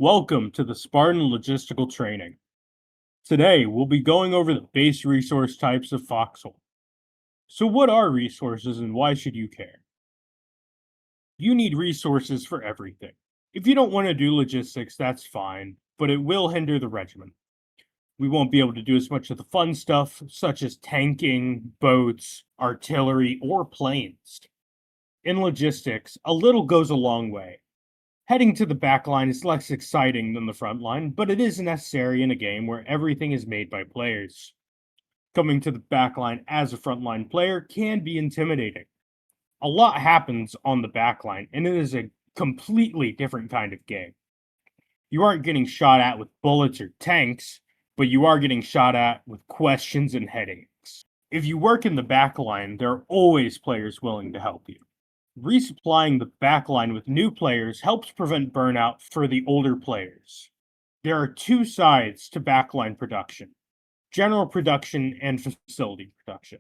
Welcome to the Spartan Logistical Training. Today, we'll be going over the base resource types of Foxhole. So what are resources and why should you care? You need resources for everything. If you don't want to do logistics, that's fine, but it will hinder the regiment. We won't be able to do as much of the fun stuff, such as tanking, boats, artillery, or planes. In logistics, a little goes a long way. Heading to the back line is less exciting than the front line, but it is necessary in a game where everything is made by players. Coming to the back line as a frontline player can be intimidating. A lot happens on the back line, and it is a completely different kind of game. You aren't getting shot at with bullets or tanks, but you are getting shot at with questions and headaches. If you work in the back line, there are always players willing to help you. Resupplying the backline with new players helps prevent burnout for the older players. There are two sides to backline production: general production and facility production.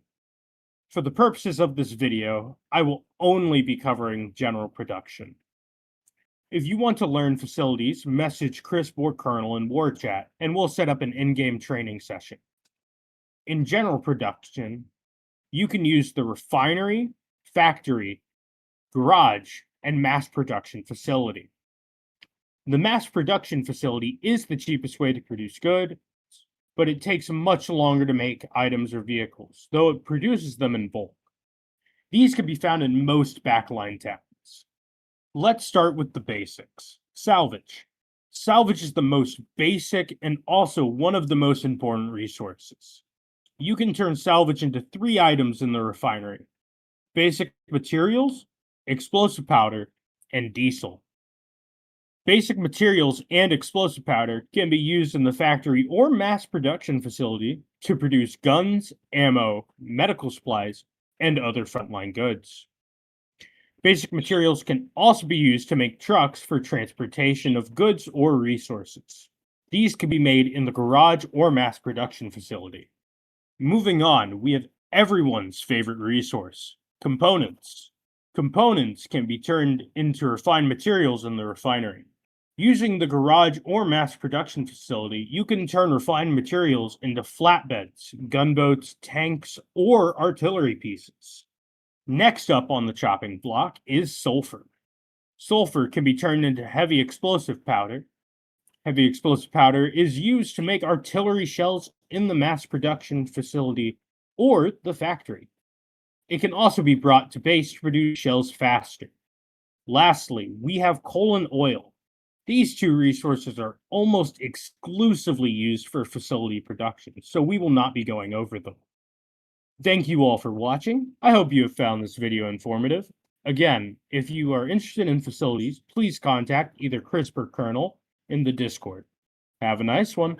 For the purposes of this video, I will only be covering general production. If you want to learn facilities, message Chris or Colonel in War Chat, and we'll set up an in-game training session. In general production, you can use the refinery, factory, garage, and mass production facility. The mass production facility is the cheapest way to produce goods, but it takes much longer to make items or vehicles, though it produces them in bulk. These can be found in most backline tabs. Let's start with the basics. Salvage. Salvage is the most basic and also one of the most important resources. You can turn salvage into 3 items in the refinery: basic materials, explosive powder, and diesel. Basic materials and explosive powder can be used in the factory or mass production facility to produce guns, ammo, medical supplies, and other frontline goods. Basic materials can also be used to make trucks for transportation of goods or resources. These can be made in the garage or mass production facility. Moving on, we have everyone's favorite resource: components. Components can be turned into refined materials in the refinery. Using the garage or mass production facility, you can turn refined materials into flatbeds, gunboats, tanks, or artillery pieces. Next up on the chopping block is sulfur. Sulfur can be turned into heavy explosive powder. Heavy explosive powder is used to make artillery shells in the mass production facility or the factory. It can also be brought to base to produce shells faster. Lastly, we have coal and oil. These two resources are almost exclusively used for facility production, so we will not be going over them. Thank you all for watching. I hope you have found this video informative. Again, if you are interested in facilities, please contact either Chris or Colonel in the Discord. Have a nice one.